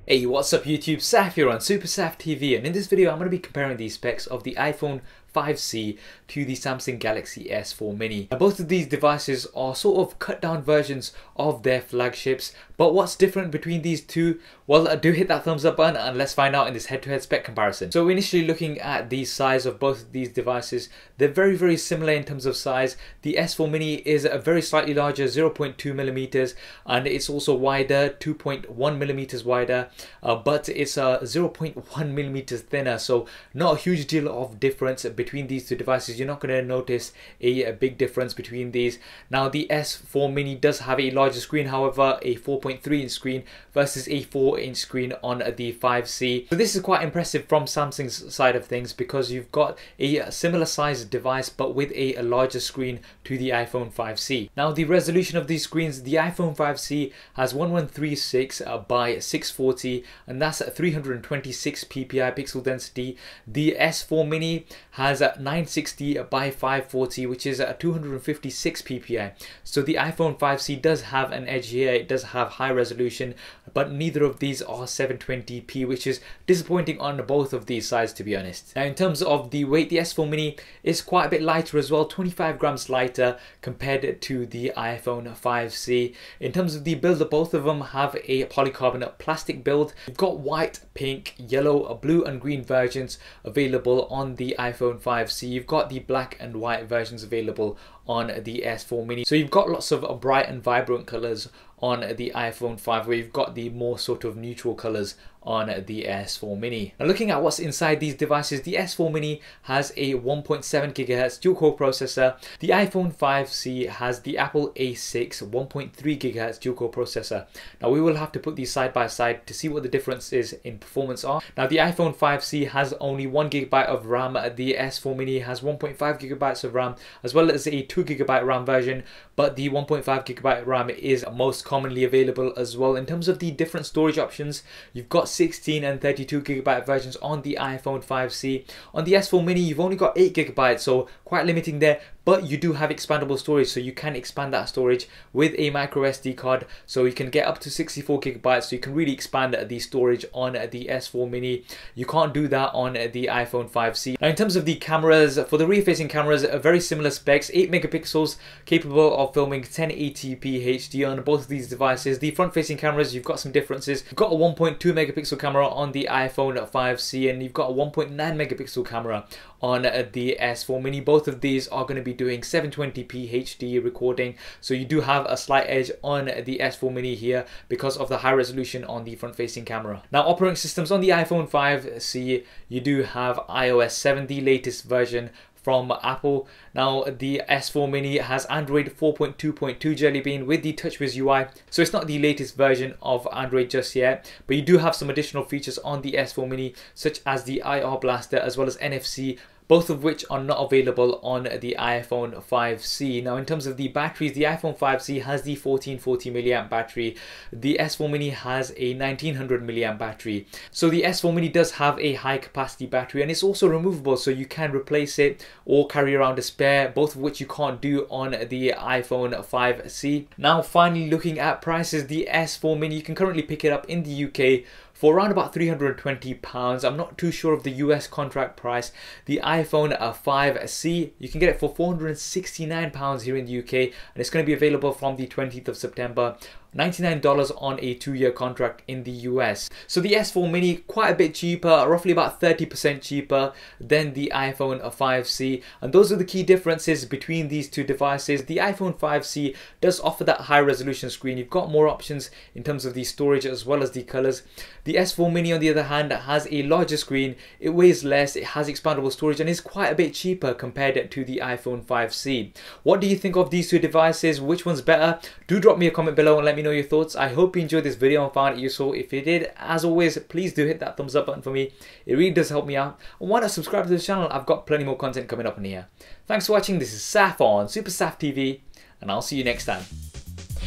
Hey, what's up YouTube? Saf here on Super Saf TV, and in this video I'm going to be comparing the specs of the iPhone 5C to the Samsung Galaxy S4 Mini. Now, both of these devices are sort of cut down versions of their flagships, but what's different between these two? Well, do hit that thumbs up button and let's find out in this head-to-head spec comparison. So initially looking at the size of both of these devices, they're very similar in terms of size. The S4 Mini is a very slightly larger 0.2mm and it's also wider, 2.1mm wider, but it's 0.1mm thinner, so not a huge deal of difference between these two devices. You're not going to notice a big difference between these. Now the S4 Mini does have a larger screen, however a 4.3-inch screen versus a 4-inch screen on the 5C. So this is quite impressive from Samsung's side of things because you've got a similar sized device but with a larger screen to the iPhone 5C. Now the resolution of these screens, the iPhone 5C has 1136 by 640 and that's 326 ppi pixel density. The S4 Mini has 960 by 540 which is 256 ppi. So the iPhone 5C does have an edge here, it does have high resolution, but neither of these are 720p, which is disappointing on both of these sides, to be honest. Now in terms of the weight, the S4 Mini is quite a bit lighter as well, 25 grams lighter compared to the iPhone 5C. In terms of the build, both of them have a polycarbonate plastic build. You've got white, pink, yellow, blue and green versions available on the iPhone 5C. You've got the black and white versions available on the S4 Mini. So you've got lots of bright and vibrant colors on the iPhone 5, where you've got the more sort of neutral colors on the S4 Mini. Now looking at what's inside these devices, the S4 Mini has a 1.7 GHz dual-core processor. The iPhone 5C has the Apple A6 1.3 GHz dual-core processor. Now we will have to put these side by side to see what the differences in performance are. Now the iPhone 5C has only 1 GB of RAM. The S4 Mini has 1.5 GB of RAM as well as a 2 GB RAM version, but the 1.5 GB RAM is most commonly available as well. In terms of the different storage options, you've got 16 and 32 GB versions on the iPhone 5C. On the S4 Mini you've only got 8 GB, so quite limiting there, but you do have expandable storage, so you can expand that storage with a micro SD card, so you can get up to 64 GB, so you can really expand the storage on the S4 Mini. You can't do that on the iPhone 5C. Now in terms of the cameras, for the rear facing cameras, very similar specs, 8 megapixels, capable of filming 1080p HD on both of these devices. The front facing cameras, you've got some differences. You've got a 1.2 megapixel camera on the iPhone 5C and you've got a 1.9 megapixel camera on the S4 Mini. Both of these are going to be doing 720p HD recording, so you do have a slight edge on the S4 Mini here because of the high resolution on the front facing camera. Now operating systems on the iPhone 5C, you do have iOS 7, the latest version from Apple. Now the S4 Mini has Android 4.2.2 Jelly Bean with the TouchWiz UI, so it's not the latest version of Android just yet, but you do have some additional features on the S4 Mini such as the IR blaster as well as NFC, both of which are not available on the iPhone 5C. Now in terms of the batteries, the iPhone 5C has the 1440 mAh battery, the S4 Mini has a 1900 mAh battery. So the S4 Mini does have a high capacity battery and it's also removable, so you can replace it or carry around a spare, both of which you can't do on the iPhone 5C. Now finally looking at prices, the S4 Mini, you can currently pick it up in the UK for around about £320. I'm not too sure of the US contract price. The iPhone 5C, you can get it for £469 here in the UK and it's going to be available from the 20th of September. $99 on a 2-year contract in the US. So the S4 Mini, quite a bit cheaper, roughly about 30% cheaper than the iPhone 5C. And those are the key differences between these two devices. The iPhone 5C does offer that high resolution screen. You've got more options in terms of the storage as well as the colors. The S4 Mini on the other hand has a larger screen, it weighs less, it has expandable storage and is quite a bit cheaper compared to the iPhone 5C. What do you think of these two devices? Which one's better? Do drop me a comment below and let me know your thoughts. I hope you enjoyed this video and found it useful. If you did, as always, please do hit that thumbs up button for me. It really does help me out. And why not subscribe to this channel? I've got plenty more content coming up in here. Thanks for watching. This is Saf on Super Saf TV and I'll see you next time.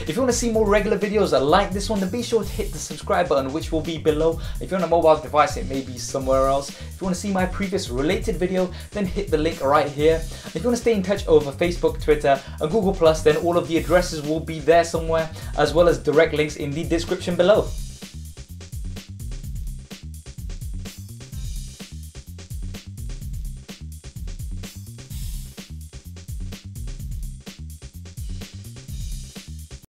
If you want to see more regular videos like this one, then be sure to hit the subscribe button, which will be below. If you're on a mobile device, it may be somewhere else. If you want to see my previous related video, then hit the link right here. If you want to stay in touch over Facebook, Twitter and Google+, then all of the addresses will be there somewhere, as well as direct links in the description below.